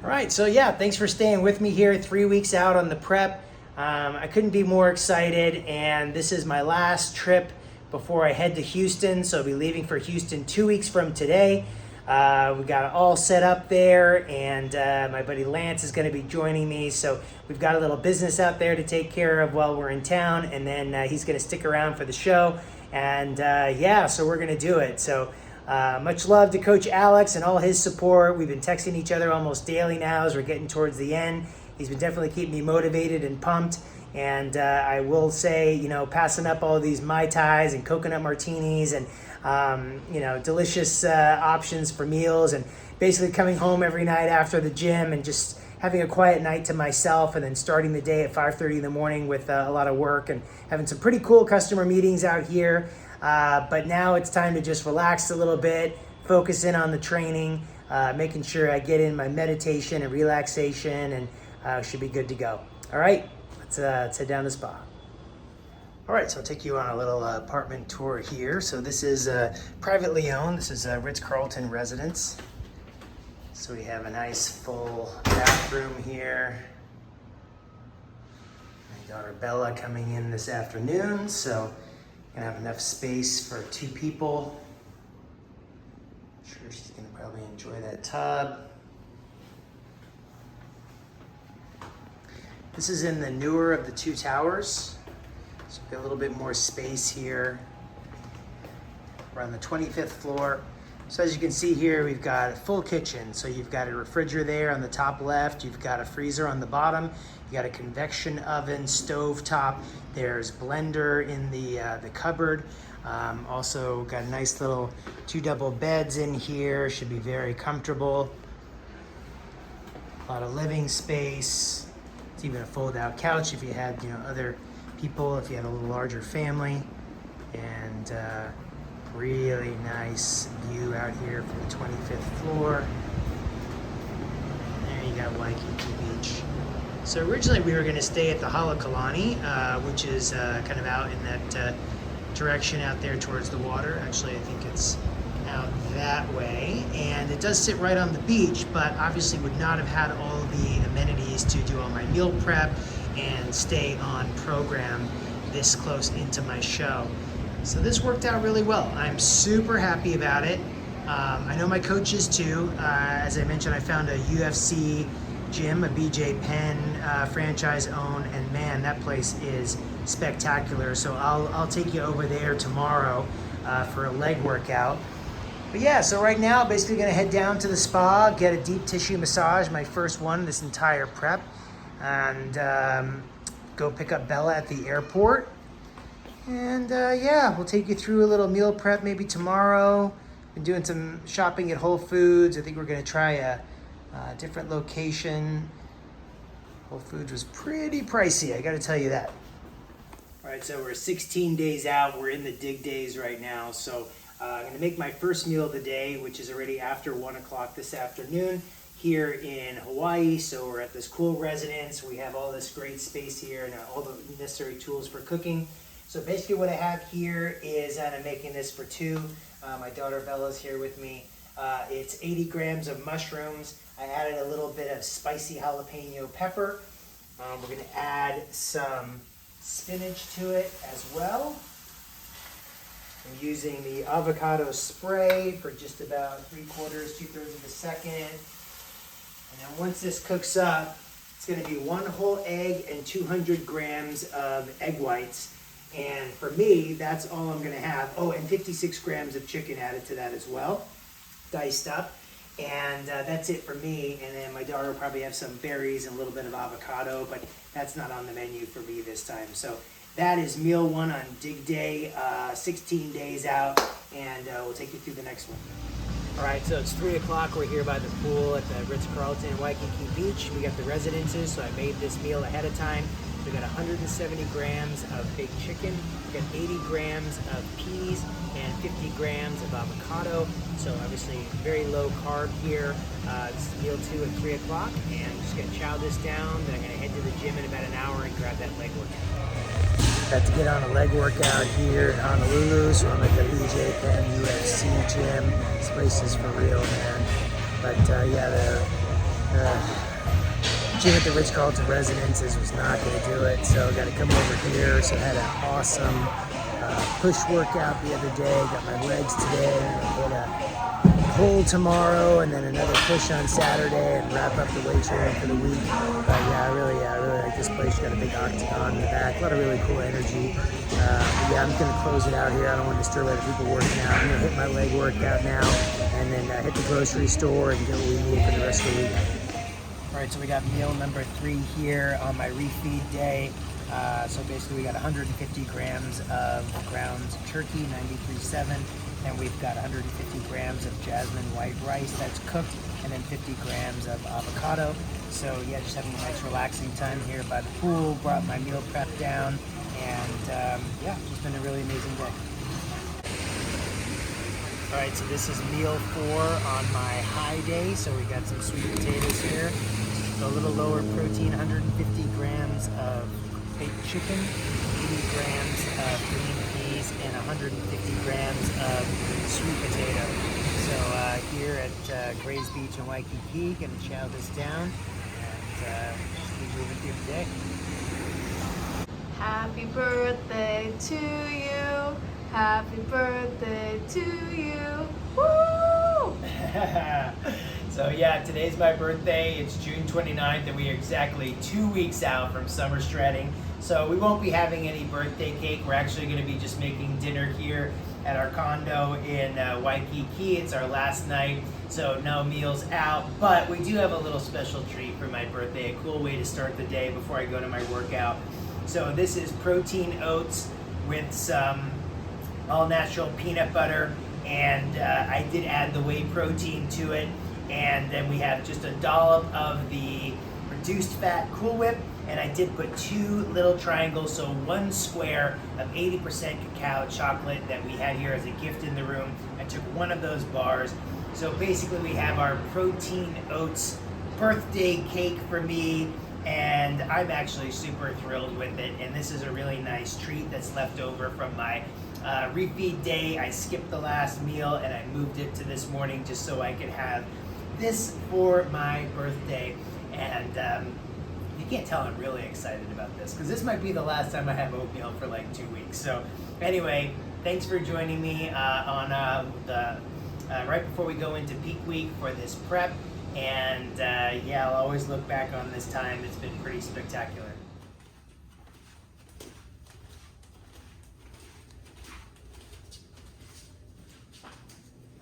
All right, so yeah, thanks for staying with me here 3 weeks out on the prep. I couldn't be more excited, and this is my last trip before I head to Houston. So I'll be leaving for Houston 2 weeks from today. We got it all set up there, and my buddy Lance is going to be joining me. So we've got a little business out there to take care of while we're in town, and then he's going to stick around for the show. And yeah, so we're going to do it. So much love to Coach Alex and all his support. We've been texting each other almost daily now as we're getting towards the end. He's been definitely keeping me motivated and pumped. And I will say, you know, passing up all these Mai Tais and coconut martinis and, you know, delicious options for meals, and basically coming home every night after the gym and just having a quiet night to myself, and then starting the day at 5:30 in the morning with a lot of work and having some pretty cool customer meetings out here. But now it's time to just relax a little bit, focus in on the training, making sure I get in my meditation and relaxation, and should be good to go. All right, let's head down to the spa. All right, so I'll take you on a little apartment tour here. So this is privately owned. This is a Ritz-Carlton residence. So we have a nice full bathroom here. My daughter Bella coming in this afternoon, so gonna have enough space for 2 people. I'm sure she's gonna probably enjoy that tub. This is in the newer of the 2 towers. So we've got a little bit more space here. We're on the 25th floor. So as you can see here, we've got a full kitchen. So you've got a refrigerator there on the top left. You've got a freezer on the bottom. You got a convection oven, stove top. There's blender in the cupboard. Also got a nice little 2 double beds in here. Should be very comfortable. A lot of living space. It's even a fold-out couch if you had, you know, other people, if you had a little larger family. And really nice view out here from the 25th floor. There you got Waikiki Beach. So originally we were going to stay at the Halekulani, which is kind of out in that direction out there towards the water. Actually, I think it's out that way. And it does sit right on the beach, but obviously would not have had all the amenities to do all my meal prep and stay on program this close into my show. So this worked out really well. I'm super happy about it. I know my coaches too. As I mentioned, I found a UFC gym, a BJ Penn franchise owned, and man, that place is spectacular. So I'll take you over there tomorrow for a leg workout. But yeah, so right now, basically gonna head down to the spa, get a deep tissue massage, my first one this entire prep, and go pick up Bella at the airport. And yeah, we'll take you through a little meal prep maybe tomorrow. Been doing some shopping at Whole Foods. I think we're gonna try a different location. Whole Foods was pretty pricey, I gotta tell you that. All right, so we're 16 days out. We're in the dig days right now. So I'm gonna make my first meal of the day, which is already after 1 o'clock this afternoon here in Hawaii. So we're at this cool residence. We have all this great space here and all the necessary tools for cooking. So basically what I have here is, and I'm making this for 2. My daughter Bella's here with me. It's 80 grams of mushrooms. I added a little bit of spicy jalapeno pepper. We're gonna add some spinach to it as well. I'm using the avocado spray for just about 3/4, 2/3 of a second. And then once this cooks up, it's gonna be 1 whole egg and 200 grams of egg whites. And for me, that's all I'm gonna have. Oh, and 56 grams of chicken added to that as well, diced up. And that's it for me. And then my daughter will probably have some berries and a little bit of avocado, but that's not on the menu for me this time. So that is meal 1 on dig day, 16 days out, and we'll take you through the next one. All right, so it's 3 o'clock. We're here by the pool at the Ritz-Carlton Waikiki Beach. We got the residences, so I made this meal ahead of time. We got 170 grams of baked chicken, we got 80 grams of peas, and 50 grams of avocado. So obviously very low carb here. This is meal 2 at 3 o'clock, and I'm just gonna chow this down. Then I'm gonna head to the gym in about an hour and grab that leg workout. Got to get on a leg workout here in Honolulu, so I'm at the BJ Penn UFC gym. This place is for real, man. But yeah, the Gym at the Ritz-Carlton Residences was not going to do it, so I got to come over here. So I had an awesome push workout the other day. Got my legs today. I hit a pull tomorrow, and then another push on Saturday, and wrap up the weight training for the week. But yeah, I really like this place. You got a big octagon in the back. A lot of really cool energy. Yeah, I'm going to close it out here. I don't want to disturb other people working out. I'm going to hit my leg workout now, and then hit the grocery store and get what we need for the rest of the week. All right, so we got meal number 3 here on my refeed day. So basically we got 150 grams of ground turkey, 93.7, and we've got 150 grams of jasmine white rice that's cooked, and then 50 grams of avocado. So yeah, just having a nice relaxing time here by the pool, brought my meal prep down, and yeah, just been a really amazing day. All right, so this is meal 4 on my high day. So we got some sweet potatoes here, so a little lower protein, 150 grams of baked chicken, 80 grams of green peas, and 150 grams of sweet potato. So here at Grays Beach in Waikiki, gonna chow this down and just keep moving through the day. Happy birthday to you. Happy birthday to you. Woo! So yeah, today's my birthday. It's June 29th, and we are exactly 2 weeks out from summer shredding. So we won't be having any birthday cake. We're actually going to be just making dinner here at our condo in Waikiki. It's our last night, so no meals out. But we do have a little special treat for my birthday, a cool way to start the day before I go to my workout. So this is protein oats with some all-natural peanut butter, and I did add the whey protein to it. And then we have just a dollop of the reduced fat Cool Whip, and I did put 2 little triangles, so 1 square of 80% cacao chocolate that we had here as a gift in the room. I took 1 of those bars. So basically we have our protein oats birthday cake for me, and I'm actually super thrilled with it. And this is a really nice treat that's left over from my refeed day. I skipped the last meal and I moved it to this morning just so I could have this for my birthday. And you can't tell I'm really excited about this, because this might be the last time I have oatmeal for like 2 weeks. So anyway, thanks for joining me on right before we go into peak week for this prep. And yeah, I'll always look back on this time. It's been pretty spectacular.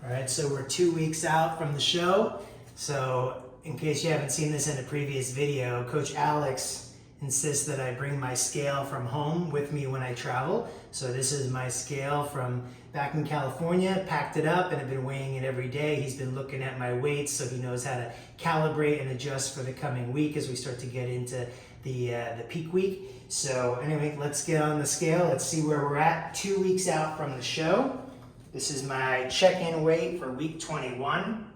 All right, so we're 2 weeks out from the show. So in case you haven't seen this in a previous video, Coach Alex insists that I bring my scale from home with me when I travel. So this is my scale from back in California, packed it up, and I've been weighing it every day. He's been looking at my weights, so he knows how to calibrate and adjust for the coming week as we start to get into the peak week. So anyway, let's get on the scale. Let's see where we're at 2 weeks out from the show. This is my check-in weight for week 21.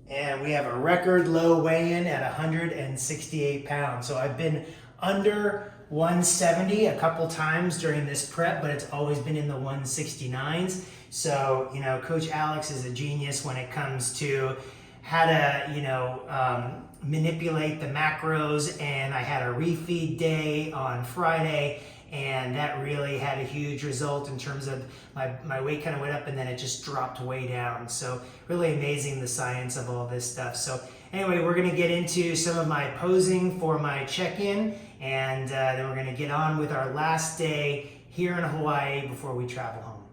And we have a record low weigh-in at 168 pounds. So I've been under 170 a couple times during this prep, but it's always been in the 169s. So, you know, Coach Alex is a genius when it comes to how to, manipulate the macros. And I had a refeed day on Friday, and that really had a huge result in terms of my weight kind of went up and then it just dropped way down. So really amazing, the science of all this stuff. So anyway, we're gonna get into some of my posing for my check-in, and then we're gonna get on with our last day here in Hawaii before we travel home.